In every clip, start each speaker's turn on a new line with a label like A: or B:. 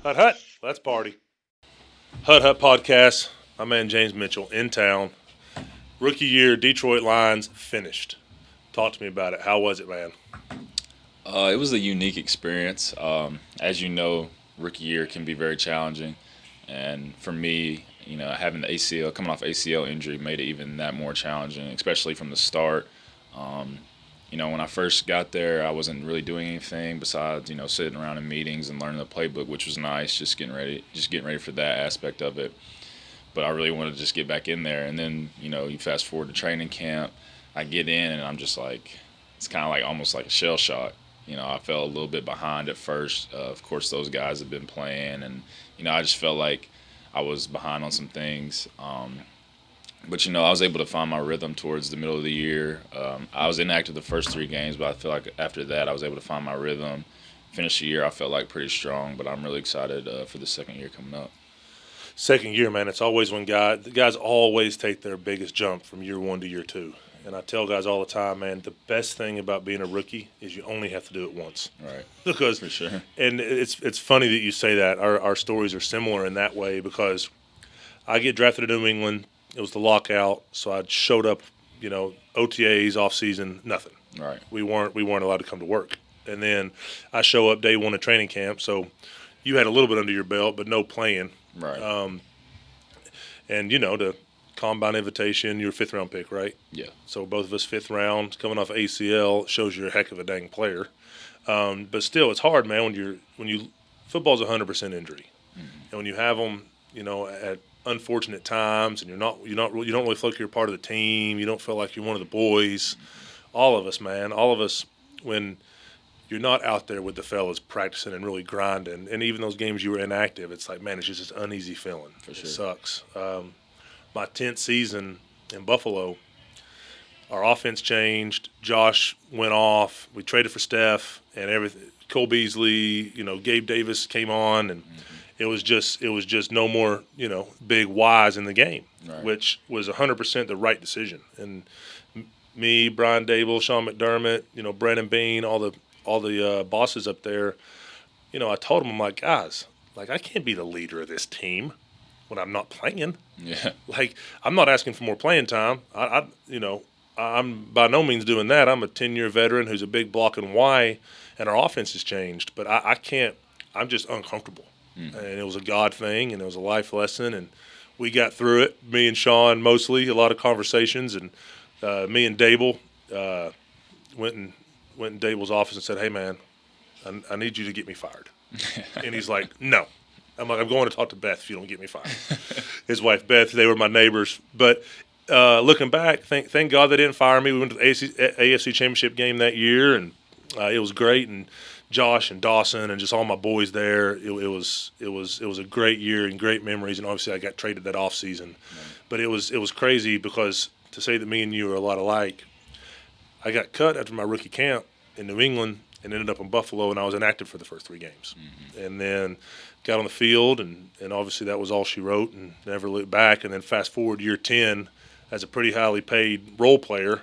A: Hut Hut, let's party. Hut Hut podcast. My man James Mitchell in town. Rookie year, Detroit Lions finished. Talk to me about it. How was it, man?
B: It was a unique experience. As you know, rookie year can be very challenging, and for me, having the ACL, coming off ACL injury, made it even that more challenging, especially from the start. Um, when I first got there, I wasn't really doing anything besides sitting around in meetings and learning the playbook, which was nice, just getting ready for that aspect of it. But I really wanted to just get back in there, and then you fast forward to training camp, I get in and I'm just like, it's kind of like almost like a shell shock. I felt a little bit behind at first. Of course, those guys have been playing, and I just felt like I was behind on some things. But I was able to find my rhythm towards the middle of the year. I was inactive the first three games, but I feel like after that, I was able to find my rhythm. Finish the year, I felt like pretty strong, but I'm really excited for the second year coming up.
A: Second year, man, it's always when the guys always take their biggest jump from year one to year two. And I tell guys all the time, man, the best thing about being a rookie is you only have to do it once.
B: Right.
A: Because
B: For sure.
A: and it's funny that you say that. Our stories are similar in that way because I get drafted to New England. It was the lockout, so I showed up, OTAs off season, nothing.
B: Right.
A: We weren't allowed to come to work. And then I show up day one of training camp, so you had a little bit under your belt, but no playing.
B: Right.
A: And the combine invitation, you're a fifth round pick, right?
B: Yeah.
A: So both of us fifth round, coming off ACL, shows you're a heck of a dang player. But still, it's hard, man. When you football's 100% injury, and when you have them, at unfortunate times, and you don't really feel like you're part of the team. You don't feel like you're one of the boys. All of us, man. All of us, when you're not out there with the fellas practicing and really grinding, and even those games you were inactive, it's like, man, it's just this uneasy feeling.
B: For
A: It
B: sure.
A: sucks. My 10th season in Buffalo, our offense changed. Josh went off. We traded for Steph and everything. Cole Beasley, Gabe Davis came on, and it was just no more, big Y's in the game,
B: Right.
A: which was 100% the right decision. And me, Brian Dable, Sean McDermott, Brandon Bean, all the bosses up there, I told them, I'm like, guys, like I can't be the leader of this team when I'm not playing.
B: Yeah.
A: Like I'm not asking for more playing time. I'm by no means doing that. I'm a 10-year veteran who's a big block and Y, and our offense has changed. But I can't. I'm just uncomfortable, and it was a God thing, and it was a life lesson, and we got through it. Me and Sean mostly a lot of conversations, and me and Dable went in Dable's office and said, "Hey man, I need you to get me fired." And he's like, "No." I'm like, "I'm going to talk to Beth if you don't get me fired." His wife Beth, they were my neighbors. But looking back, thank God they didn't fire me. We went to the AFC Championship game that year, and it was great. And Josh and Dawson and just all my boys there. It was a great year and great memories. And obviously, I got traded that off season. But it was crazy because to say that me and you are a lot alike, I got cut after my rookie camp in New England and ended up in Buffalo, and I was inactive for the first three games. And then got on the field, and obviously that was all she wrote and never looked back. And then fast forward year 10, as a pretty highly paid role player,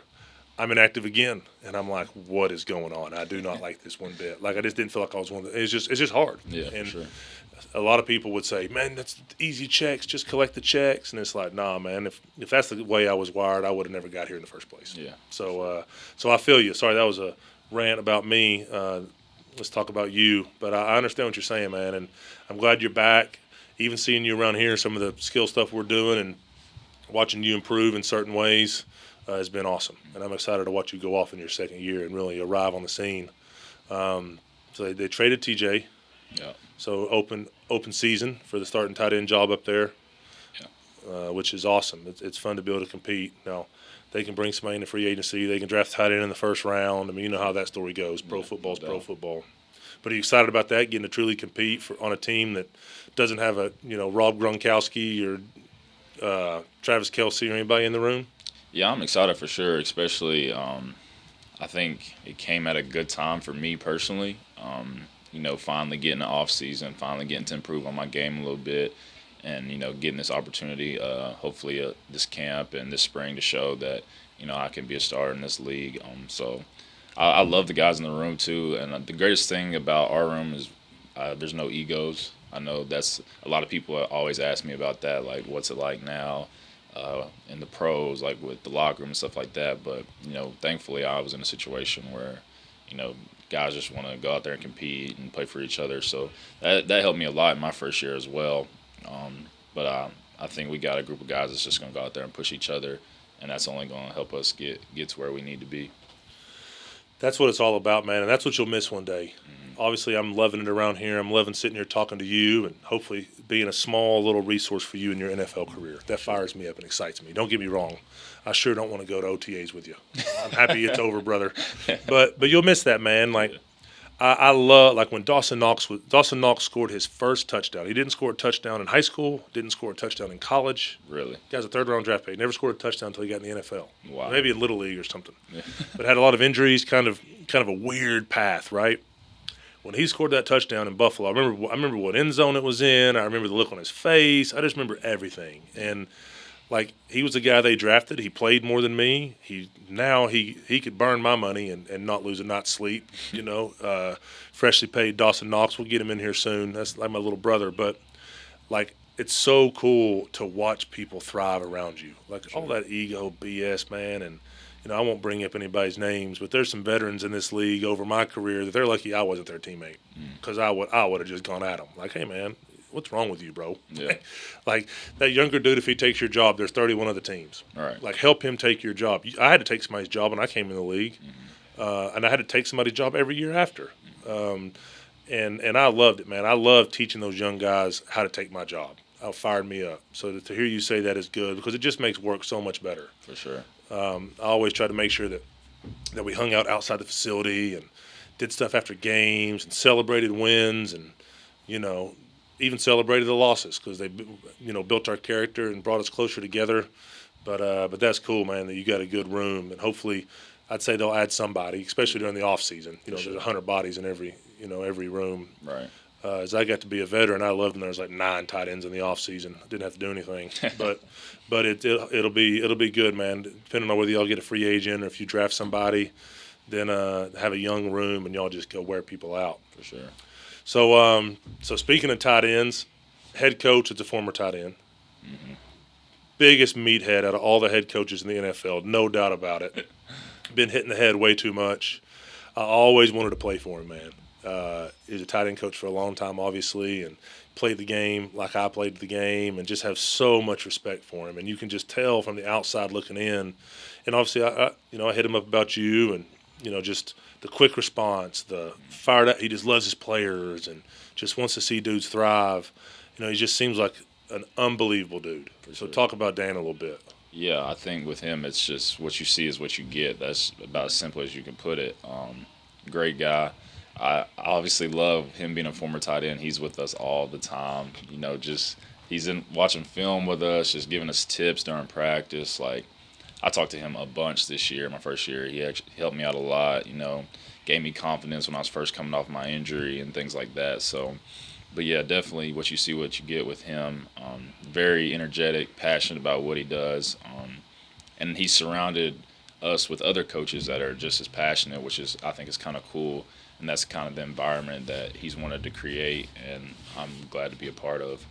A: I'm inactive again. And I'm like, what is going on? I do not like this one bit. Like I just didn't feel like I was one of the – it's just hard.
B: Yeah.
A: And
B: For sure.
A: a lot of people would say, man, that's easy checks, just collect the checks. And it's like, nah, man, if that's the way I was wired, I would have never got here in the first place.
B: Yeah.
A: So I feel you. Sorry, that was a rant about me. Let's talk about you. But I understand what you're saying, man, and I'm glad you're back. Even seeing you around here, some of the skill stuff we're doing and watching you improve in certain ways has been awesome. And I'm excited to watch you go off in your second year and really arrive on the scene. So they traded TJ.
B: Yeah.
A: So open season for the starting tight end job up there, which is awesome. It's fun to be able to compete. Now, they can bring somebody into free agency. They can draft tight end in the first round. I mean, you know how that story goes. Pro football's pro football. But are you excited about that, getting to truly compete on a team that doesn't have a Rob Gronkowski or Travis Kelce or anybody in the room?
B: Yeah, I'm excited for sure, especially I think it came at a good time for me personally. Finally getting the off season, finally getting to improve on my game a little bit, and getting this opportunity, hopefully this camp and this spring to show that I can be a starter in this league. So I love the guys in the room too, and the greatest thing about our room is There's no egos. I know that's a lot of people always ask me about that, like what's it like now in the pros, like with the locker room and stuff like that. But thankfully, I was in a situation where guys just want to go out there and compete and play for each other. So that helped me a lot in my first year as well. But I think we got a group of guys that's just going to go out there and push each other, and that's only going to help us get to where we need to be.
A: That's what it's all about, man, and that's what you'll miss one day. Obviously, I'm loving it around here. I'm loving sitting here talking to you and hopefully being a small little resource for you in your NFL career. That fires me up and excites me. Don't get me wrong. I sure don't want to go to OTAs with you. I'm happy it's over, brother. But you'll miss that, man. Like I love when Dawson Knox scored his first touchdown. He didn't score a touchdown in high school. Didn't score a touchdown in college.
B: Really?
A: Guy's a third-round draft pick. Never scored a touchdown until he got in the NFL.
B: Wow.
A: Maybe in Little League or something. But had a lot of injuries. Kind of a weird path, right? When he scored that touchdown in Buffalo, I remember what end zone it was in. I remember the look on his face. I just remember everything. And he was the guy they drafted. He played more than me. He could burn my money and not lose a night's sleep. Freshly paid Dawson Knox. We'll get him in here soon. That's like my little brother. But it's so cool to watch people thrive around you. All that ego BS, man. And I won't bring up anybody's names, but there's some veterans in this league over my career that they're lucky I wasn't their teammate, because I would have just gone at them. Like, hey, man, what's wrong with you, bro?
B: Yeah.
A: That younger dude, if he takes your job, there's 31 other teams.
B: All right.
A: Help him take your job. I had to take somebody's job when I came in the league, and I had to take somebody's job every year after. And I loved it, man. I love teaching those young guys how to take my job. It fired me up. So to hear you say that is good, because it just makes work so much better.
B: For sure.
A: I always try to make sure that we hung out outside the facility and did stuff after games and celebrated wins and, even celebrated the losses, because they, built our character and brought us closer together. But that's cool, man, that you got a good room. And hopefully, I'd say they'll add somebody, especially during the off season. There's 100 bodies in every room.
B: Right.
A: As I got to be a veteran, I loved when there was 9 tight ends in the off season. I didn't have to do anything, but it'll be good, man. Depending on whether y'all get a free agent or if you draft somebody, then have a young room and y'all just go wear people out.
B: For sure.
A: So speaking of tight ends, head coach is a former tight end. Mm-hmm. Biggest meathead out of all the head coaches in the NFL, no doubt about it. Been hitting the head way too much. I always wanted to play for him, man. He was a tight end coach for a long time, obviously, and played the game like I played the game, and just have so much respect for him. And you can just tell from the outside looking in. And obviously, I hit him up about you, and just the quick response, the fired up. He just loves his players and just wants to see dudes thrive. He just seems like an unbelievable dude. So talk about Dan a little bit.
B: Yeah, I think with him, it's just what you see is what you get. That's about as simple as you can put it. Great guy. I obviously love him being a former tight end. He's with us all the time. He's in watching film with us, just giving us tips during practice. I talked to him a bunch this year, my first year. He actually helped me out a lot, gave me confidence when I was first coming off my injury and things like that. So, but yeah, definitely what you get with him. Very energetic, passionate about what he does. And he's surrounded us with other coaches that are just as passionate, which I think is kind of cool. And that's kind of the environment that he's wanted to create, and I'm glad to be a part of.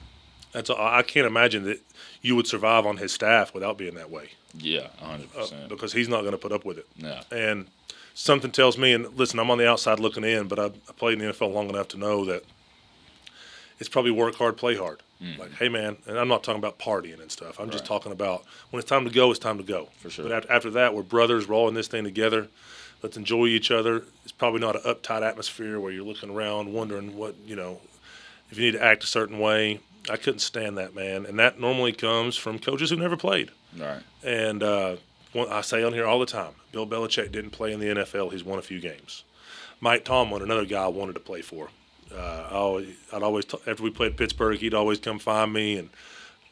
A: I can't imagine that you would survive on his staff without being that way.
B: Yeah, 100%.
A: Because he's not going to put up with it.
B: Yeah.
A: And something tells me, and listen, I'm on the outside looking in, but I played in the NFL long enough to know that it's probably work hard, play hard. Mm-hmm. Hey, man, and I'm not talking about partying and stuff. I'm just talking about when it's time to go, it's time to go.
B: For sure.
A: But after that, we're brothers. We're all in this thing together. Let's enjoy each other. It's probably not an uptight atmosphere where you're looking around wondering what, if you need to act a certain way. I couldn't stand that, man. And that normally comes from coaches who never played.
B: Right.
A: And I say on here all the time, Bill Belichick didn't play in the NFL. He's won a few games. Mike Tomlin, another guy I wanted to play for. I'd always after we played Pittsburgh, he'd always come find me, and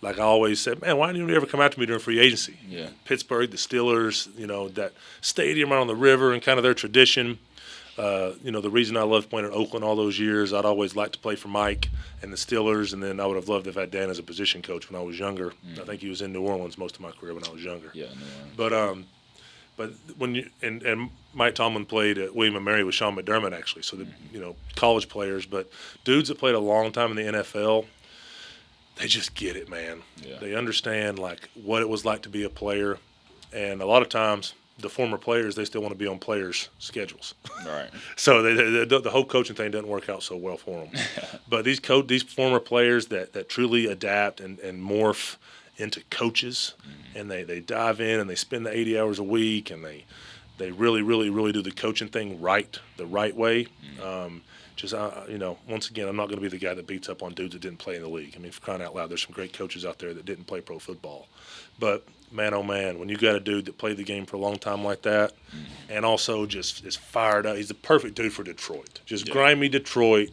A: I always said, man, why didn't you ever come out to me during free agency?
B: Yeah.
A: Pittsburgh, the Steelers, that stadium right on the river and kind of their tradition. The reason I loved playing in Oakland all those years, I'd always liked to play for Mike and the Steelers, and then I would have loved to have had Dan as a position coach when I was younger. I think he was in New Orleans most of my career when I was younger.
B: Yeah, New Orleans.
A: But when you and Mike Tomlin played at William and Mary with Sean McDermott actually, so the college players, but dudes that played a long time in the NFL, they just get it, man.
B: Yeah.
A: They understand like what it was like to be a player, and a lot of times the former players they still want to be on players' schedules.
B: Right.
A: So the whole coaching thing doesn't work out so well for them. But these former players that truly adapt and morph into coaches, and they dive in and they spend the 80 hours a week, and they really, really, really do the coaching thing the right way. Once again, I'm not going to be the guy that beats up on dudes that didn't play in the league. I mean, for crying out loud, there's some great coaches out there that didn't play pro football. But, man, oh, man, when you got a dude that played the game for a long time like that and also just is fired up, he's the perfect dude for Detroit. Just grimy Detroit.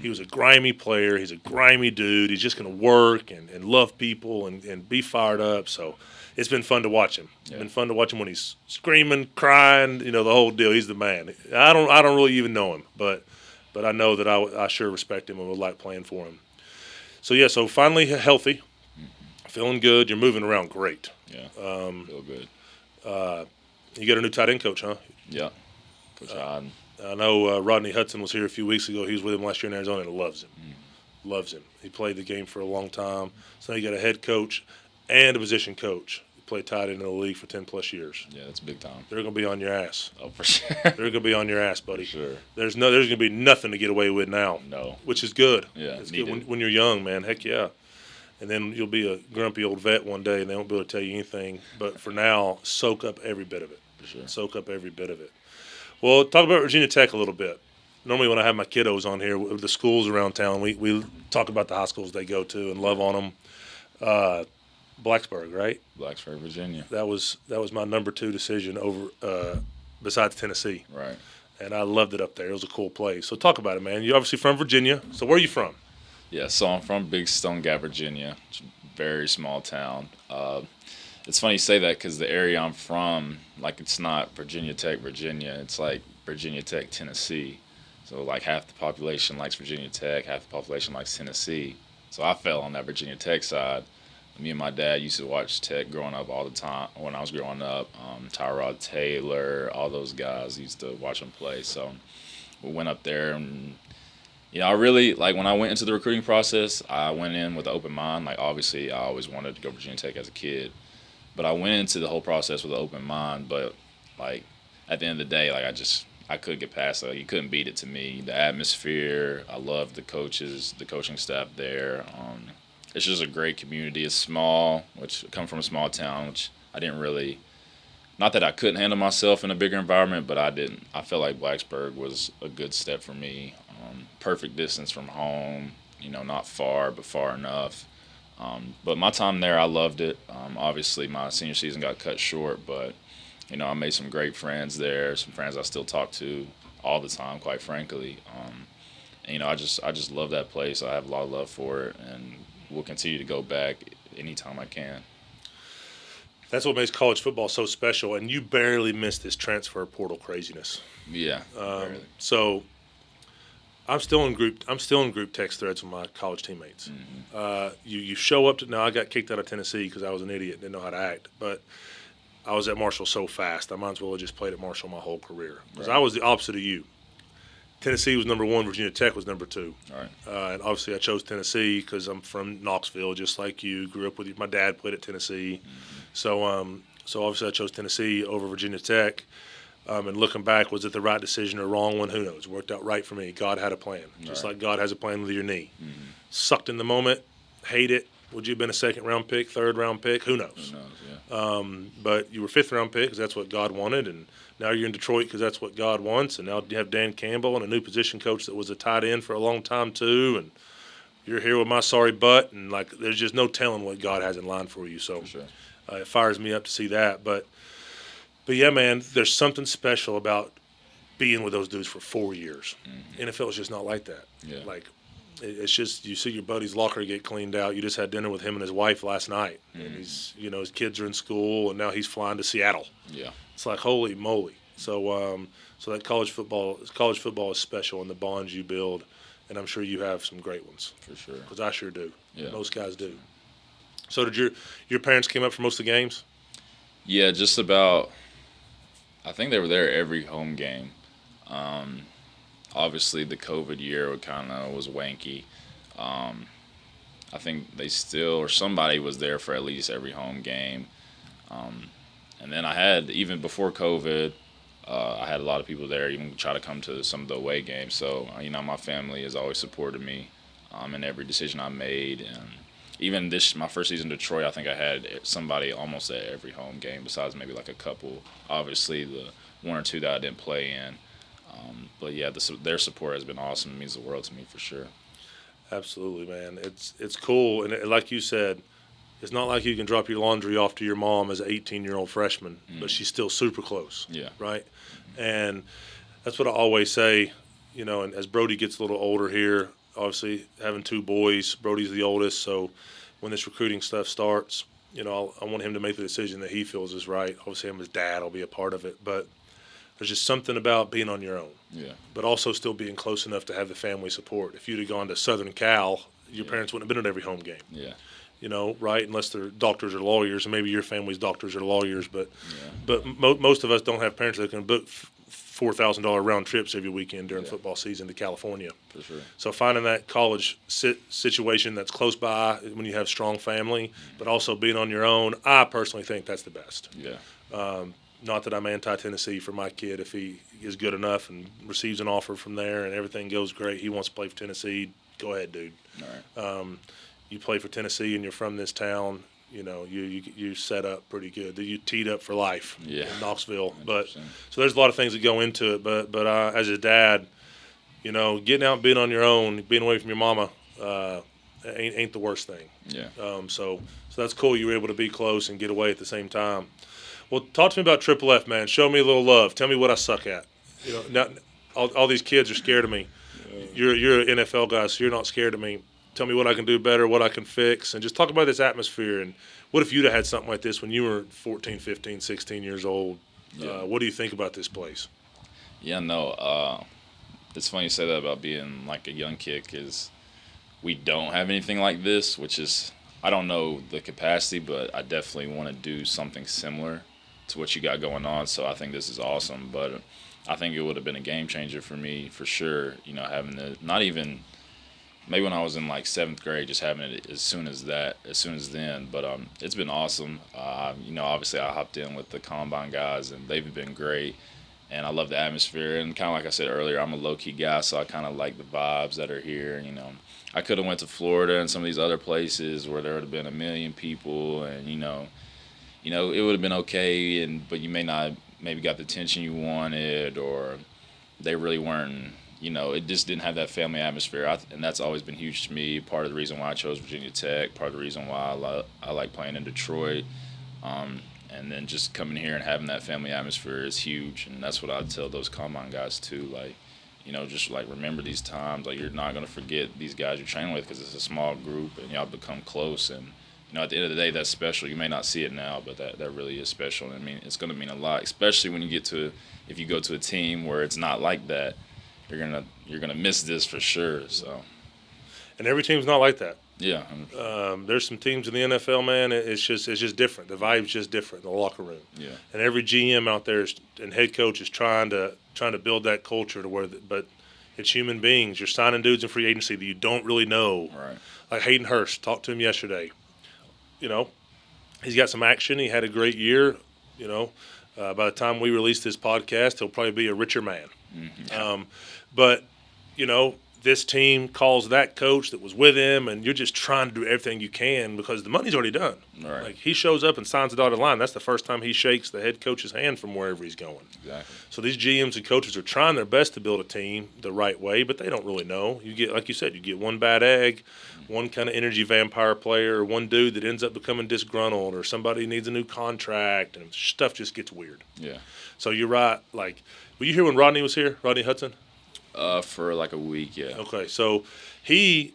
A: He was a grimy player. He's a grimy dude. He's just going to work and love people and be fired up. So it's been fun to watch him. It's been fun to watch him when he's screaming, crying, the whole deal. He's the man. I don't really even know him, but I know that I sure respect him and would like playing for him. So finally healthy, feeling good. You're moving around great.
B: Yeah. Feel good.
A: You got a new tight end coach, huh?
B: Yeah. Coach Hyden.
A: I know Rodney Hudson was here a few weeks ago. He was with him last year in Arizona and loves him. Loves him. He played the game for a long time. So now you got a head coach and a position coach. He played tight end in the league for 10-plus years.
B: Yeah, that's big time.
A: They're going to be on your ass.
B: Oh, for sure.
A: They're going to be on your ass, buddy.
B: For sure.
A: There's going to be nothing to get away with now.
B: No.
A: Which is good.
B: Yeah,
A: it's good when you're young, man. Heck yeah. And then you'll be a grumpy old vet one day, and they won't be able to tell you anything. But for now, soak up every bit of it.
B: For sure.
A: Soak up every bit of it. Well, talk about Virginia Tech a little bit. Normally when I have my kiddos on here, with the schools around town, we talk about the high schools they go to and love on them. Blacksburg, right?
B: Blacksburg, Virginia.
A: That was my number 2 decision over besides Tennessee.
B: Right.
A: And I loved it up there. It was a cool place. So talk about it, man. You're obviously from Virginia. So where are you from?
B: Yeah, so I'm from Big Stone Gap, Virginia. It's a very small town. It's funny you say that because the area I'm from, like, it's not Virginia Tech, Virginia. It's like Virginia Tech, Tennessee. So, like, half the population likes Virginia Tech, half the population likes Tennessee. So I fell on that Virginia Tech side. Me and my dad used to watch Tech growing up all the time. When I was growing up, Tyrod Taylor, all those guys used to watch them play. So we went up there and I really, like, when I went into the recruiting process, I went in with an open mind. Like, obviously, I always wanted to go to Virginia Tech as a kid. But I went into the whole process with an open mind. But, like, at the end of the day, like, I couldn't get past it. Like, you couldn't beat it to me. The atmosphere, I loved the coaches, the coaching staff there. It's just a great community. It's small, which I come from a small town, which I didn't really – not that I couldn't handle myself in a bigger environment, but I didn't. I felt like Blacksburg was a good step for me. Perfect distance from home, not far, but far enough. But my time there, I loved it. Obviously, my senior season got cut short, but, I made some great friends there, some friends I still talk to all the time, quite frankly. And, I just love that place. I have a lot of love for it, and will continue to go back anytime I can.
A: That's what makes college football so special, and you barely missed this transfer portal craziness.
B: Yeah.
A: So I'm still in group text threads with my college teammates. You show up to now. I got kicked out of Tennessee because I was an idiot, didn't know how to act. But I was at Marshall so fast, I might as well have just played at Marshall my whole career. Because I was the opposite of you. Tennessee was number 1. Virginia Tech was number 2.
B: All right.
A: And obviously I chose Tennessee because I'm from Knoxville, just like you. Grew up with you. My dad played at Tennessee. So obviously I chose Tennessee over Virginia Tech. And looking back, was it the right decision or wrong one? Who knows? It worked out right for me. God had a plan, just like God has a plan with your knee. Sucked in the moment, hate it. Would you have been a second-round pick, third-round pick? Who knows?
B: Who knows, yeah.
A: But you were fifth-round pick because that's what God wanted, and now you're in Detroit because that's what God wants. And now you have Dan Campbell and a new position coach that was a tight end for a long time too. And you're here with my sorry butt, and like there's just no telling what God has in line for you. So
B: For sure.
A: It fires me up to see that. But yeah, man, there's something special about being with those dudes for 4 years. NFL is just not like that.
B: Yeah.
A: Like, it's just you see your buddy's locker get cleaned out. You just had dinner with him and his wife last night, and he's his kids are in school, and now he's flying to Seattle.
B: Yeah.
A: It's like holy moly. So that college football is special, and the bonds you build, and I'm sure you have some great ones.
B: For sure.
A: Because I sure do.
B: Yeah.
A: Most guys do. So did your parents came up for most of the games?
B: Yeah, just about I think they were there every home game. Um, Obviously, the COVID year kind of was wanky. Um, I think they still, or somebody was there for at least every home game. Um, and then I had, even before COVID, I had a lot of people there, even try to come to some of the away games. So, my family has always supported me in every decision I made. And even my first season in Detroit, I think I had somebody almost at every home game, besides maybe like a couple. Obviously, the one or two that I didn't play in. But yeah, their support has been awesome. It means the world to me for sure.
A: Absolutely, man. It's cool, and like you said, it's not like you can drop your laundry off to your mom as an 18-year-old freshman, but she's still super close.
B: Yeah.
A: Right. And that's what I always say. And as Brody gets a little older here, obviously having two boys, Brody's the oldest, so when this recruiting stuff starts, I want him to make the decision that he feels is right. Obviously, I'm his dad. I'll be a part of it, but there's just something about being on your own.
B: Yeah.
A: But also still being close enough to have the family support. If you'd have gone to Southern Cal, your parents wouldn't have been at every home game.
B: Yeah.
A: Right? Unless they're doctors or lawyers, and maybe your family's doctors or lawyers. But
B: Yeah.
A: most of us don't have parents that can book $4,000 round trips every weekend during football season to California.
B: For sure.
A: So finding that college situation that's close by when you have strong family, but also being on your own, I personally think that's the best.
B: Yeah.
A: Not that I'm anti-Tennessee for my kid. If he is good enough and receives an offer from there and everything goes great, he wants to play for Tennessee, go ahead, dude.
B: All right.
A: You play for Tennessee and you're from this town, you set up pretty good. You teed up for life
B: Yeah.
A: in Knoxville. But
B: 100%.
A: so there's a lot of things that go into it. But as a dad, getting out and being on your own, being away from your mama, ain't the worst thing.
B: Yeah.
A: So that's cool. You were able to be close and get away at the same time. Well, talk to me about Triple F, man. Show me a little love. Tell me what I suck at. Not, all these kids are scared of me. You're an NFL guy, so you're not scared of me. Tell me what I can do better, what I can fix, and just talk about this atmosphere. And what if you'd have had something like this when you were 14, 15, 16 years old?
B: Yeah.
A: What do you think about this place?
B: Yeah, no. It's funny you say that about being like a young kid, because we don't have anything like this, which is, I don't know the capacity, but I definitely want to do something similar to what you got going on. So I think this is awesome. But I think it would have been a game changer for me for sure. Having not even maybe when I was in like 7th grade, just having it as soon as then. But it's been awesome. Obviously I hopped in with the Combine guys, and they've been great. And I love the atmosphere. And kind of like I said earlier, I'm a low-key guy, so I kind of like the vibes that are here. I could have went to Florida and some of these other places where there would have been 1 million people, and it would have been okay. But you may not maybe got the attention you wanted, or they really weren't. It just didn't have that family atmosphere, and that's always been huge to me. Part of the reason why I chose Virginia Tech, part of the reason why I like playing in Detroit. And then just coming here and having that family atmosphere is huge, and that's what I tell those Combine guys too. Like, just like remember these times. Like, you're not gonna forget these guys you're training with, because it's a small group and y'all become close. And at the end of the day, that's special. You may not see it now, but that really is special. And it's gonna mean a lot, especially when if you go to a team where it's not like that. You're gonna miss this for sure. So.
A: And every team's not like that.
B: Yeah.
A: There's some teams in the NFL, man. It's just different. The vibe's just different in the locker room.
B: Yeah.
A: And every GM out there and head coach is trying to build that culture to where, but it's human beings. You're signing dudes in free agency that you don't really know.
B: Right.
A: Like Hayden Hurst, talked to him yesterday. He's got some action. He had a great year. By the time we release this podcast, he'll probably be a richer man.
B: Mm-hmm.
A: But this team calls that coach that was with him, and you're just trying to do everything you can because the money's already done.
B: Right.
A: Like, he shows up and signs the dotted line. That's the first time he shakes the head coach's hand from wherever he's going.
B: Exactly.
A: So these GMs and coaches are trying their best to build a team the right way, but they don't really know. You get, like you said, you get one bad egg, one kind of energy vampire player, or one dude that ends up becoming disgruntled, or somebody needs a new contract, and stuff just gets weird.
B: Yeah.
A: So you're right. Like, were you here when Rodney was here, Rodney Hudson?
B: For like a week, yeah.
A: Okay, so he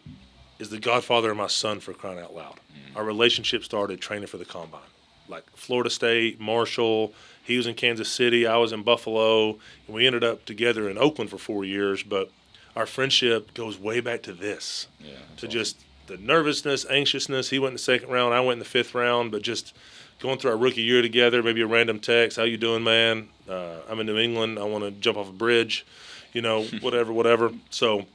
A: is the godfather of my son, for crying out loud. Our relationship started training for the Combine. Like Florida State, Marshall, he was in Kansas City, I was in Buffalo, and we ended up together in Oakland for 4 years, but our friendship goes way back to this.
B: Yeah.
A: To
B: awesome.
A: just the nervousness, anxiousness. He went in the second round. I went in the fifth round. But just going through our rookie year together, maybe a random text, "How you doing, man? I'm in New England. I want to jump off a bridge," whatever. So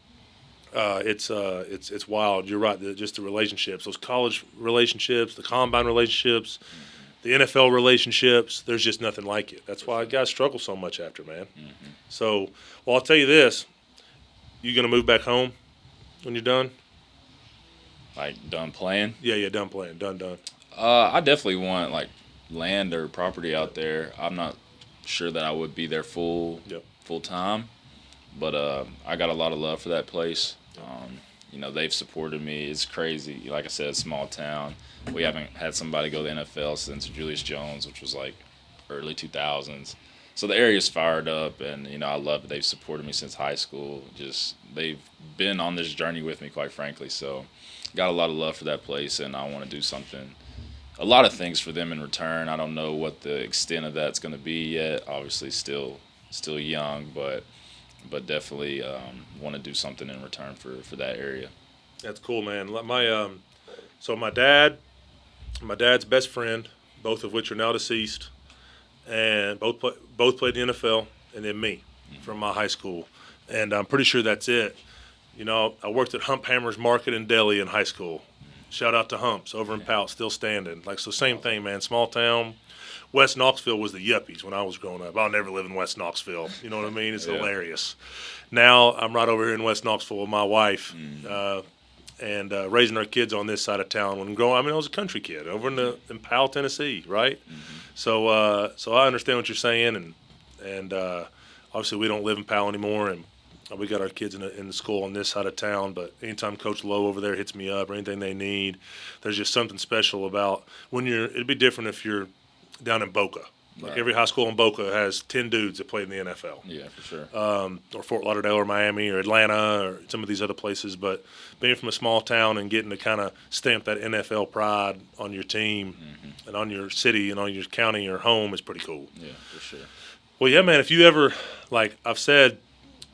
A: it's wild. You're right. Just the relationships, those college relationships, the combine relationships, the NFL relationships. There's just nothing like it. That's why guys struggle so much after, man. So, well, I'll tell you this: you gonna move back home when you're done?
B: Like done playing.
A: Yeah, done playing, done.
B: I definitely want like land or property out there. I'm not sure that I would be there full time, but I got a lot of love for that place. They've supported me. It's crazy. Like I said, small town. We haven't had somebody go to the NFL since Julius Jones, which was like early 2000s. So the area's fired up, and I love it. They've supported me since high school. Just they've been on this journey with me, quite frankly. So got a lot of love for that place, and I want to do a lot of things for them in return. I don't know what the extent of that's going to be yet. Obviously, still young, but definitely want to do something in return for that area.
A: That's cool, man. My dad's best friend, both of which are now deceased, and both played in the NFL, and then me from my high school, and I'm pretty sure that's it. I worked at Hump Hammers Market in Delhi in high school. Shout out to Humps over in Pout, still standing. Same thing, man. Small town. West Knoxville was the yuppies when I was growing up. I'll never live in West Knoxville. You know what I mean? It's hilarious. Now I'm right over here in West Knoxville with my wife, and raising our kids on this side of town. When growing, I was a country kid over in Powell, Tennessee, right? So I understand what you're saying, and obviously we don't live in Powell anymore, and we got our kids in the school on this side of town. But anytime Coach Lowe over there hits me up or anything they need, there's just something special about it'd be different if you're down in Boca. Every high school in Boca has 10 dudes that played in the NFL.
B: Yeah, for sure.
A: Or Fort Lauderdale or Miami or Atlanta or some of these other places. But being from a small town and getting to kind of stamp that NFL pride on your team and on your city and on your county or home is pretty cool.
B: Yeah, for sure.
A: Well, yeah, man, if you ever, like I've said,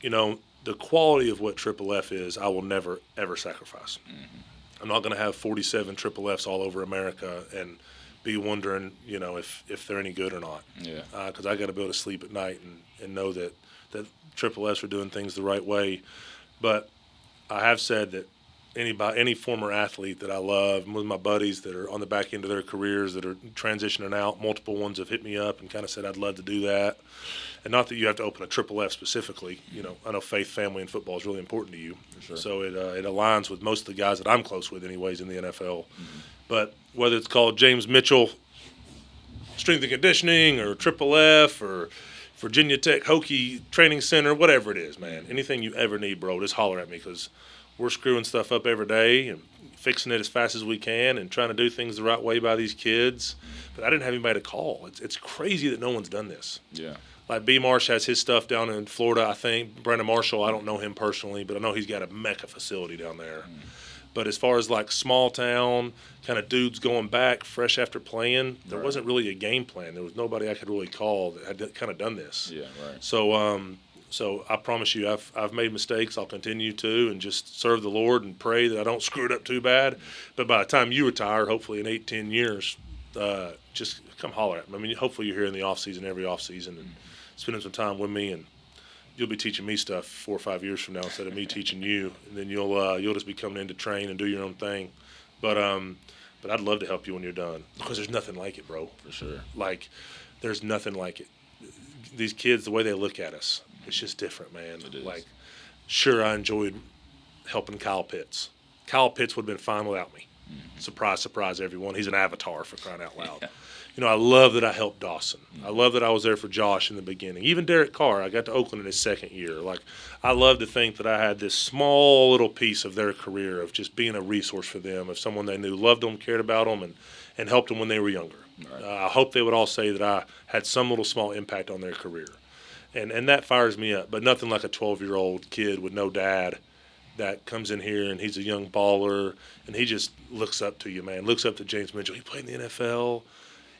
A: the quality of what Triple F is, I will never, ever sacrifice. I'm not going to have 47 Triple Fs all over America and be wondering, if they're any good or not.
B: Yeah.
A: Because I got to be able to sleep at night and know that Triple Fs are doing things the right way. But I have said that any former athlete that I love, with my buddies that are on the back end of their careers that are transitioning out, multiple ones have hit me up and kind of said I'd love to do that. And not that you have to open a Triple F specifically. I know faith, family, and football is really important to you.
B: For sure.
A: So it aligns with most of the guys that I'm close with anyways in the NFL. But whether it's called James Mitchell Strength and Conditioning or Triple F or Virginia Tech Hokie Training Center, whatever it is, man, anything you ever need, bro, just holler at me because we're screwing stuff up every day and fixing it as fast as we can and trying to do things the right way by these kids. But I didn't have anybody to call. It's crazy that no one's done this.
B: Yeah.
A: Like B. Marsh has his stuff down in Florida, I think. Brandon Marshall, I don't know him personally, but I know he's got a mecca facility down there. But as far as like small town, kind of dudes going back fresh after playing, there wasn't really a game plan. There was nobody I could really call that had kind of done this.
B: Yeah, right.
A: So I promise you, I've made mistakes. I'll continue to, and just serve the Lord and pray that I don't screw it up too bad. But by the time you retire, hopefully in 8-10 years, just come holler at me. I mean, hopefully you're here in the off season, every off season, and spending some time with me, and you'll be teaching me stuff 4 or 5 years from now instead of me teaching you, and then you'll just be coming in to train and do your own thing. But I'd love to help you when you're done because there's nothing like it, bro.
B: For sure.
A: Like, there's nothing like it. These kids, the way they look at us, it's just different, man.
B: It is.
A: Like, sure, I enjoyed helping Kyle Pitts. Kyle Pitts would have been fine without me. Surprise, surprise, everyone. He's an avatar for crying out loud.
B: Yeah.
A: I love that I helped Dawson. I love that I was there for Josh in the beginning. Even Derek Carr, I got to Oakland in his second year. Like, I love to think that I had this small little piece of their career of just being a resource for them, of someone they knew loved them, cared about them, and helped them when they were younger.
B: Right.
A: I hope they would all say that I had some little small impact on their career. And that fires me up. But nothing like a 12-year-old kid with no dad that comes in here and he's a young baller and he just looks up to you, man. Looks up to James Mitchell. He played in the NFL.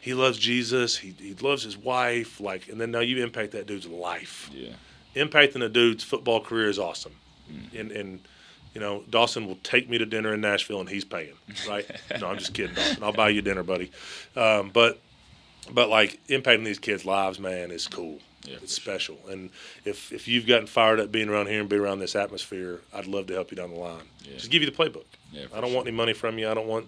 A: He loves Jesus. He loves his wife. And then now you impact that dude's life.
B: Yeah.
A: Impacting a dude's football career is awesome. And Dawson will take me to dinner in Nashville and he's paying, right? No, I'm just kidding, Dawson. I'll buy you dinner, buddy. But like impacting these kids' lives, man, is cool.
B: Yeah,
A: It's special. And if you've gotten fired up being around here and be around this atmosphere, I'd love to help you down the line.
B: Yeah.
A: Just give you the playbook.
B: Yeah,
A: I don't want any money from you. I don't want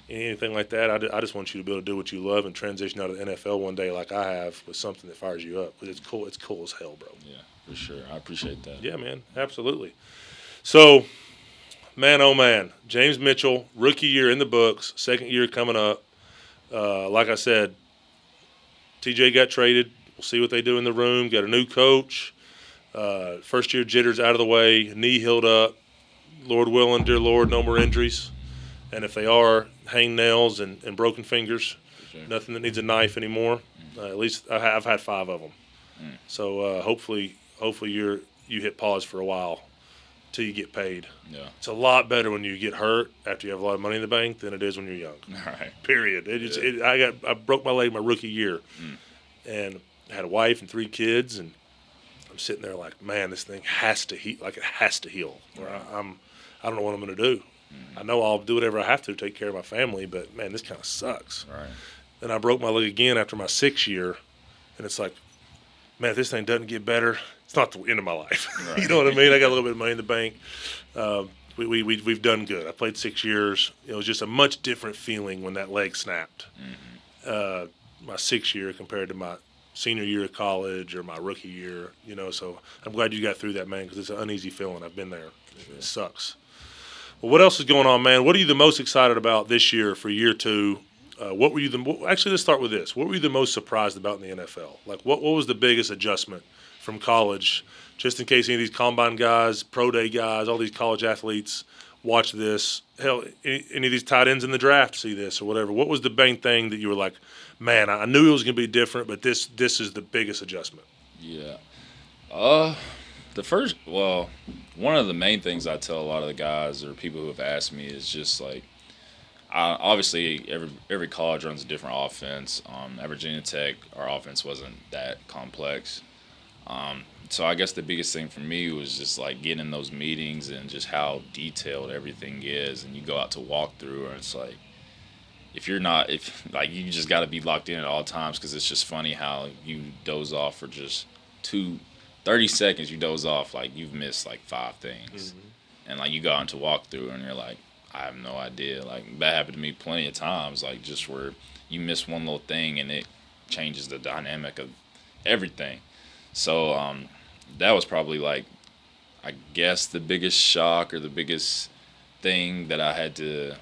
A: anything like that. I just want you to be able to do what you love and transition out of the NFL one day like I have with something that fires you up. But it's cool. It's cool as hell, bro.
B: Yeah, for sure. I appreciate that.
A: Yeah, man. Absolutely. So, man, oh, man. James Mitchell, rookie year in the books, second year coming up. Like I said, TJ got traded. We'll see what they do in the room. Got a new coach. First year jitters out of the way. Knee healed up. Lord willing, dear Lord, no more injuries. And if they are, hang nails and broken fingers.
B: Sure.
A: Nothing that needs a knife anymore. At least I've had 5 of them. So hopefully you hit pause for a while till you get paid.
B: Yeah.
A: It's a lot better when you get hurt after you have a lot of money in the bank than it is when you're young.
B: All right.
A: Period. I broke my leg my rookie year, and I had a wife and 3 kids, and I'm sitting there like, man, this thing has to heal. Like it has to heal. Or I don't know what I'm going to do. I know I'll do whatever I have to take care of my family, but man, this kind of sucks.
B: Right.
A: Then I broke my leg again after my 6th year, and it's like, man, if this thing doesn't get better, it's not the end of my life.
B: Right.
A: You know what I mean? I got a little bit of money in the bank. We've done good. I played 6 years. It was just a much different feeling when that leg snapped. My 6th year compared to my senior year of college or my rookie year, so I'm glad you got through that, man, because it's an uneasy feeling. I've been there. It sucks. Well, what else is going on, man? What are you the most excited about this year for year 2? What were you actually, let's start with this. What were you the most surprised about in the NFL? Like, what was the biggest adjustment from college, just in case any of these combine guys, pro day guys, all these college athletes watch this? Hell, any of these tight ends in the draft see this or whatever. What was the main thing that you were like, man, I knew it was going to be different, but this is the biggest adjustment?
B: Yeah. One of the main things I tell a lot of the guys or people who have asked me is just like, obviously every college runs a different offense. At Virginia Tech, our offense wasn't that complex. So I guess the biggest thing for me was just like getting in those meetings and just how detailed everything is. And you go out to walk through and it's like, you just got to be locked in at all times, because it's just funny how you doze off for just 30 seconds, you doze off, like you've missed like 5 things. And like you go out into walkthrough and you're like, I have no idea. Like that happened to me plenty of times, like just where you miss one little thing and it changes the dynamic of everything. So that was probably like, I guess the biggest shock or the biggest thing that I had to,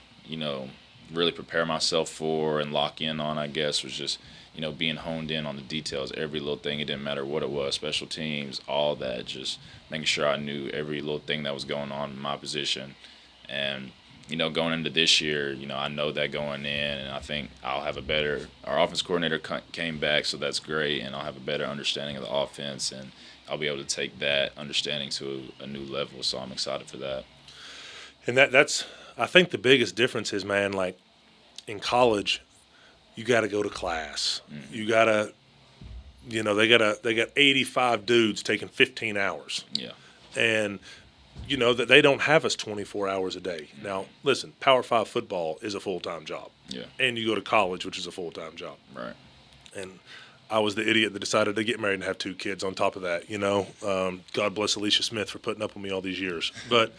B: really prepare myself for and lock in on, I guess, was just, being honed in on the details, every little thing. It didn't matter what it was, special teams, all that, just making sure I knew every little thing that was going on in my position. And, going into this year, I know that going in, and I think I'll have our offense coordinator came back, so that's great, and I'll have a better understanding of the offense, and I'll be able to take that understanding to a new level, so I'm excited for that.
A: And that's, I think the biggest difference is, man, like in college, you got to go to class. You got to, they got 85 dudes taking 15 hours.
B: Yeah.
A: And, that they don't have us 24 hours a day. Now, listen, Power 5 football is a full-time job.
B: Yeah.
A: And you go to college, which is a full-time job.
B: Right.
A: And I was the idiot that decided to get married and have 2 kids on top of that, God bless Alicia Smith for putting up with me all these years. But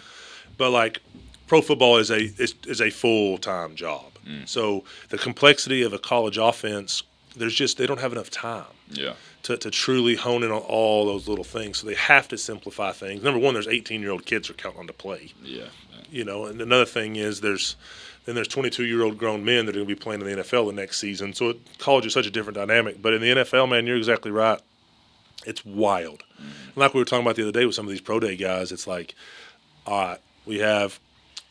A: like, pro football is a full-time job. So the complexity of a college offense, they don't have enough time to truly hone in on all those little things. So they have to simplify things. Number one, there's 18-year-old kids who are counting on to play.
B: Yeah.
A: And another thing is there's 22-year-old grown men that are going to be playing in the NFL the next season. So college is such a different dynamic. But in the NFL, man, you're exactly right. It's wild. Like we were talking about the other day with some of these pro day guys, it's like, all right, we have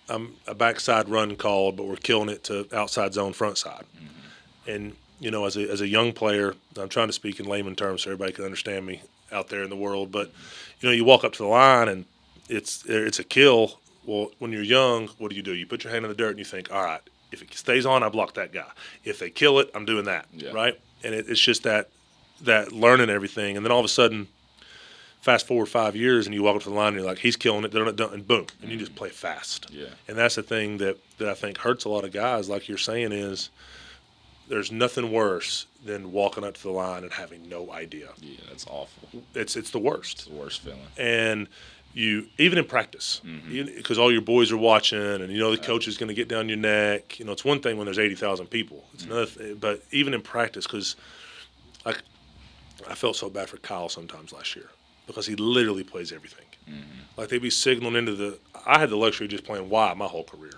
A: a backside run called, but we're killing it to outside zone, front side. And, as a young player, I'm trying to speak in layman terms so everybody can understand me out there in the world. But, you walk up to the line and it's a kill. Well, when you're young, what do? You put your hand in the dirt and you think, all right, if it stays on, I block that guy. If they kill it, I'm doing that, right? And it's just that learning everything. And then all of a sudden, Fast forward 5 years, and you walk up to the line, and you're like, he's killing it, done it, done, and boom, and you just play fast.
B: Yeah.
A: And that's the thing that I think hurts a lot of guys, like you're saying, is there's nothing worse than walking up to the line and having no idea.
B: Yeah, that's awful.
A: It's the worst.
B: It's the worst feeling.
A: And you, even in practice, because all your boys are watching, and the coach is going to get down your neck. It's one thing when there's 80,000 people. It's another thing, but even in practice, because I felt so bad for Kyle sometimes last year because he literally plays everything. Like they'd be signaling into I had the luxury of just playing Y my whole career.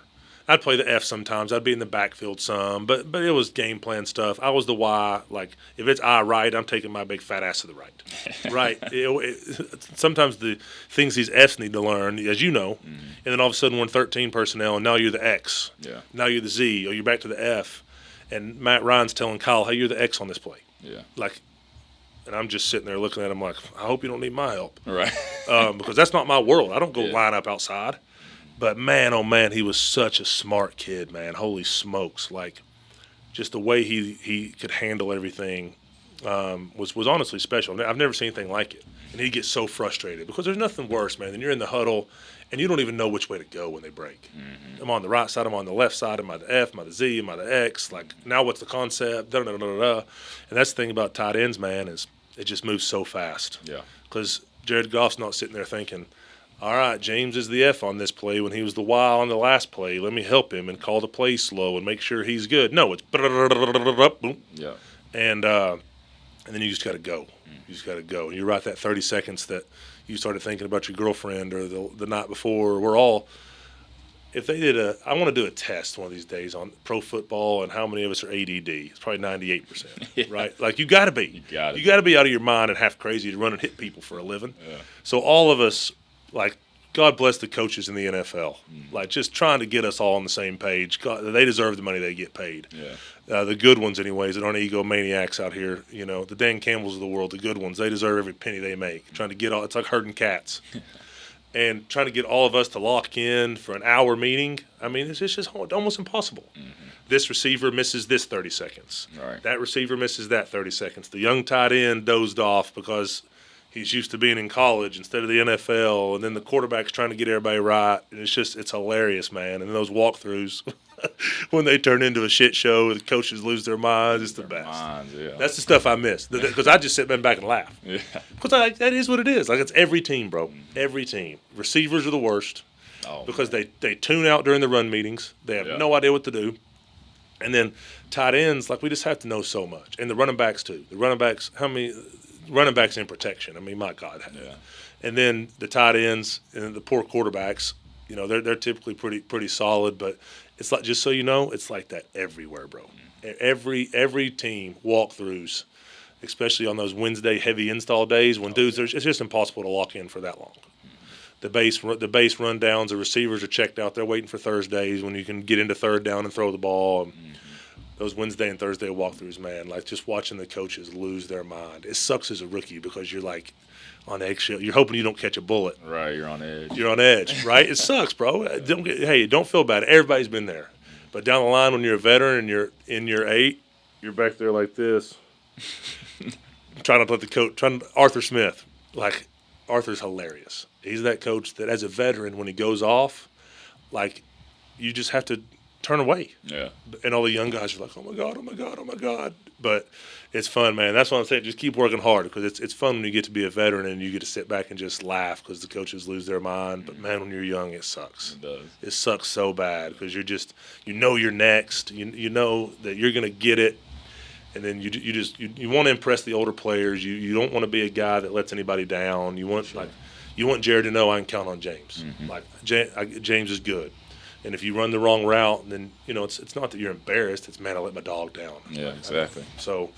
A: I'd play the F sometimes. I'd be in the backfield some, but it was game plan stuff. I was the Y. Like if it's I right, I'm taking my big fat ass to the right. Right. Sometimes the things these Fs need to learn, as you know, and then all of a sudden we're in 13 personnel, and now you're the X.
B: Yeah.
A: Now you're the Z, or you're back to the F, and Matt Ryan's telling Kyle, "Hey, you're the X on this play."
B: Yeah.
A: Like. And I'm just sitting there looking at him like, I hope you don't need my help.
B: Right.
A: Because that's not my world. I don't go
B: Yeah.
A: line up outside. But, man, oh, man, he was such a smart kid, man. Holy smokes. Like, just the way he could handle everything was honestly special. I've never seen anything like it. And he'd get so frustrated because there's nothing worse, man, than you're in the huddle and you don't even know which way to go when they break. I'm on the right side, I'm on the left side, am I the F, am I the Z, am I the X? Like, now what's the concept? Da-da-da-da-da. And that's the thing about tight ends, man, is it just moves so fast.
B: Yeah.
A: Because Jared Goff's not sitting there thinking, all right, James is the F on this play when he was the Y on the last play. Let me help him and call the play slow and make sure he's good. No, it's boom.
B: Yeah.
A: And then you just got to go. You just got to go. And you're right, that 30 seconds that you started thinking about your girlfriend or the night before, we're all – if they did I want to do a test one of these days on pro football and how many of us are ADD. It's probably 98%,
B: Yeah.
A: right? Like you got to be.
B: You
A: got to be out of your mind and half crazy to run and hit people for a living.
B: Yeah.
A: So all of us, like, God bless the coaches in the NFL, like just trying to get us all on the same page. God, they deserve the money they get paid.
B: Yeah.
A: The good ones, anyways, that aren't egomaniacs out here. The Dan Campbells of the world, the good ones, they deserve every penny they make. Trying to get all, it's like herding cats. And trying to get all of us to lock in for an hour meeting, I mean, it's just almost impossible. This receiver misses this 30 seconds.
B: Right.
A: That receiver misses that 30 seconds. The young tight end dozed off because he's used to being in college instead of the NFL, and then the quarterback's trying to get everybody right. And it's hilarious, man. And those walkthroughs, when they turn into a shit show, the coaches lose their minds. It's the best.
B: Yeah.
A: That's the stuff I miss because I just sit back and laugh.
B: Yeah.
A: Because that is what it is. Like it's every team, bro. Every team. Receivers are the worst because they tune out during the run meetings. They have no idea what to do. And then tight ends, like we just have to know so much. And the running backs too. The running backs, how many running backs in protection? I mean, my God.
B: Yeah.
A: And then the tight ends and the poor quarterbacks, they're typically pretty solid, but it's like, just so you know, it's like that everywhere, bro. Every team walkthroughs, especially on those Wednesday heavy install days when it's just impossible to lock in for that long. The base rundowns, the receivers are checked out. They're waiting for Thursdays when you can get into third down and throw the ball. Those Wednesday and Thursday walkthroughs, man, like just watching the coaches lose their mind. It sucks as a rookie because you're like on eggshell. You're hoping you don't catch a bullet.
B: Right, you're on edge.
A: You're on edge, right? It sucks, bro. Don't feel bad. Everybody's been there. But down the line when you're a veteran and you're in your 8, you're back there like this. Trying not to let the coach, Arthur Smith. Like, Arthur's hilarious. He's that coach that as a veteran, when he goes off, like, you just have to turn away.
B: Yeah.
A: And all the young guys are like, oh, my God, oh, my God, oh, my God. But it's fun, man. That's what I'm saying. Just keep working hard because it's fun when you get to be a veteran and you get to sit back and just laugh because the coaches lose their mind. But, man, when you're young, it sucks.
B: It does.
A: It sucks so bad because you're next. You know that you're going to get it. And then you want to impress the older players. You don't want to be a guy that lets anybody down. You want Jared to know I can count on James. Like James is good. And if you run the wrong route, then it's not that you're embarrassed. It's, man, I let my dog down.
B: Yeah, exactly.
A: So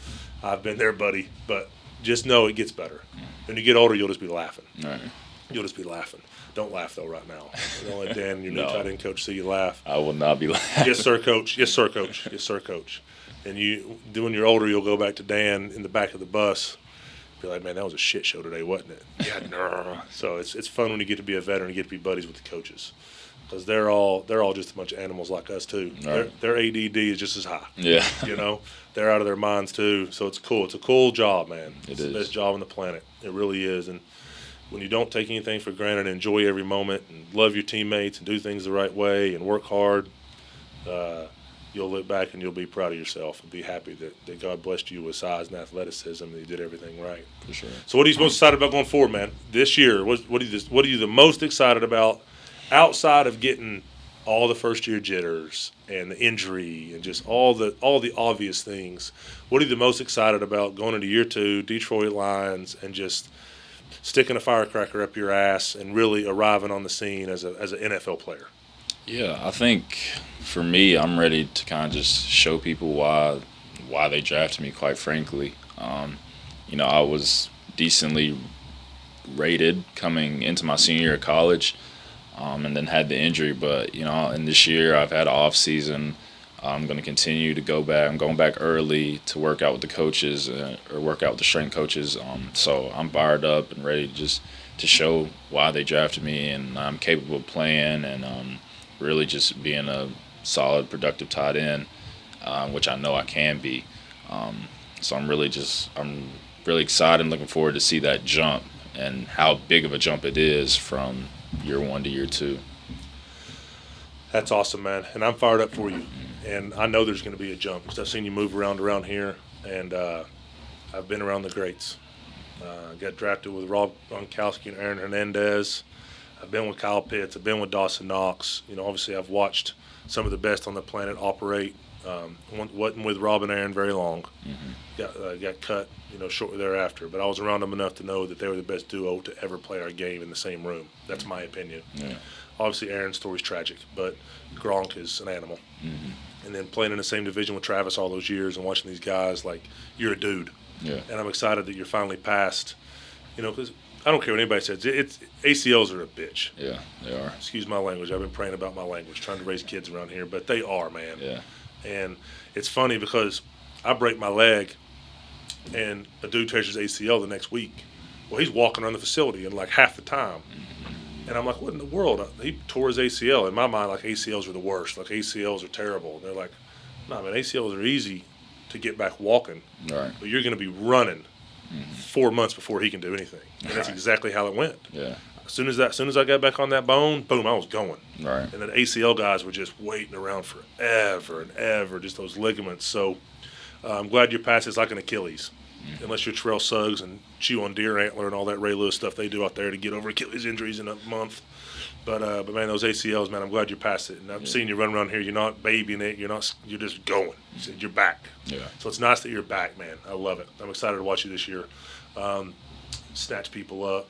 A: I've been there, buddy. But just know it gets better. When you get older, you'll just be laughing.
B: Right.
A: You'll just be laughing. Don't laugh though right now. Don't let Dan, your new
B: No.
A: tight end coach, see you laugh.
B: I will not be laughing.
A: Yes, sir, coach. Yes, sir, coach. Yes, sir, coach. And when you're older, you'll go back to Dan in the back of the bus. Be like, man, that was a shit show today, wasn't it? Yeah, no. So it's fun when you get to be a veteran and get to be buddies with the coaches, because they're all just a bunch of animals like us too.
B: Right.
A: Their ADD is just as high.
B: Yeah.
A: They're out of their minds too. So it's cool. It's a cool job, man. It's
B: is.
A: the best job on the planet. It really is. And when you don't take anything for granted, enjoy every moment, and love your teammates and do things the right way and work hard, you'll look back and you'll be proud of yourself and be happy that God blessed you with size and athleticism and you did everything right.
B: For sure.
A: So, what are you most excited about going forward, man? This year, what are you the most excited about outside of getting all the first year jitters and the injury and just all the obvious things? What are you the most excited about going into year 2, Detroit Lions, and just sticking a firecracker up your ass and really arriving on the scene as an NFL player?
B: Yeah, I think for me, I'm ready to kind of just show people why they drafted me. Quite frankly, I was decently rated coming into my senior year of college, and then had the injury. But in this year, I've had an off season. I'm going to continue to go back. I'm going back early to work out with the coaches or work out with the strength coaches. So I'm fired up and ready just to show why they drafted me, and I'm capable of playing and really just being a solid, productive tight end, which I know I can be. So I'm really excited and looking forward to see that jump and how big of a jump it is from year 1 to year 2.
A: That's awesome, man. And I'm fired up for you. And I know there's going to be a jump because I've seen you move around here, and I've been around the greats. Got drafted with Rob Gronkowski and Aaron Hernandez. I've been with Kyle Pitts. I've been with Dawson Knox. Obviously I've watched some of the best on the planet operate. Wasn't with Rob and Aaron very long. Got cut, shortly thereafter. But I was around them enough to know that they were the best duo to ever play our game in the same room. That's my opinion.
B: Yeah.
A: Obviously Aaron's story's tragic, but Gronk is an animal. And then playing in the same division with Travis all those years and watching these guys, like, you're a dude.
B: Yeah.
A: And I'm excited that you're finally past, because I don't care what anybody says. It's ACLs are a bitch.
B: Yeah, they are.
A: Excuse my language. I've been praying about my language, trying to raise kids around here, but they are, man.
B: Yeah.
A: And it's funny because I break my leg, and a dude tears his ACL the next week. Well, he's walking around the facility in like half the time. And I'm like, what in the world? He tore his ACL. In my mind, like, ACLs are the worst. Like, ACLs are terrible. And they're like, no, man, ACLs are easy to get back walking.
B: Right.
A: But you're going to be running 4 months before he can do anything. And that's exactly how it went.
B: Yeah.
A: As soon as I got back on that bone, boom, I was going.
B: Right.
A: And then ACL guys were just waiting around forever and ever, just those ligaments. So I'm glad you're past. It's like an Achilles. Unless you're Terrell Suggs and chew on deer antler and all that Ray Lewis stuff they do out there to get over Achilles injuries in a month. But man, those ACLs, man, I'm glad you're past it. And I've seen you run around here. You're not babying it. You're just going. You're back.
B: Yeah.
A: So it's nice that you're back, man. I love it. I'm excited to watch you this year. Snatch people up.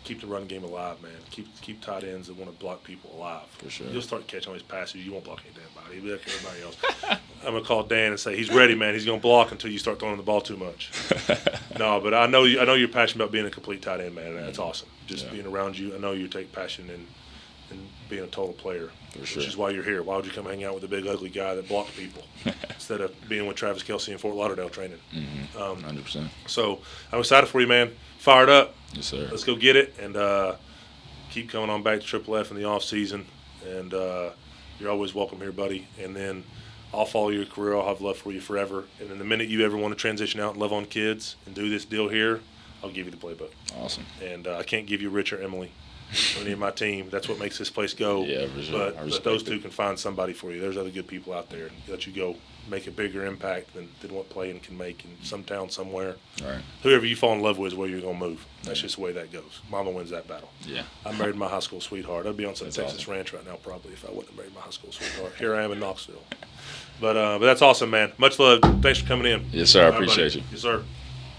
A: Keep the run game alive, man. Keep tight ends that want to block people alive.
B: For sure.
A: You'll start catching all these passes. You won't block any damn body. You'll be like everybody else. I'm going to call Dan and say, he's ready, man. He's going to block until you start throwing the ball too much. No, but I know you're passionate about being a complete tight end, man. And that's awesome. Just being around you, I know you take passion in being a total player.
B: For sure.
A: Which is why you're here. Why would you come hang out with the big ugly guy that blocked people instead of being with Travis Kelce in Fort Lauderdale training?
B: 100%.
A: So I'm excited for you, man. Fired up.
B: Yes, sir.
A: Let's go get it and keep coming on back to Triple F in the off season. And you're always welcome here, buddy. And then I'll follow your career. I'll have love for you forever. And then the minute you ever want to transition out and love on kids and do this deal here, I'll give you the playbook.
B: Awesome.
A: And I can't give you Rich or Emily or any of my team. That's what makes this place go.
B: Yeah, for sure.
A: But those two can find somebody for you. There's other good people out there and let you go make a bigger impact than what playing can make in some town somewhere.
B: Right.
A: Whoever you fall in love with is where you're going to move. That's just the way that goes. Mama wins that battle.
B: Yeah.
A: I married my high school sweetheart. I'd be on some
B: That's
A: Texas
B: awesome.
A: ranch right now probably if I wouldn't have married my high school sweetheart. Here I am in Knoxville. But that's awesome, man. Much love. Thanks for coming in.
B: Yes, sir. I
A: All right,
B: appreciate
A: buddy.
B: you.
A: Yes, sir.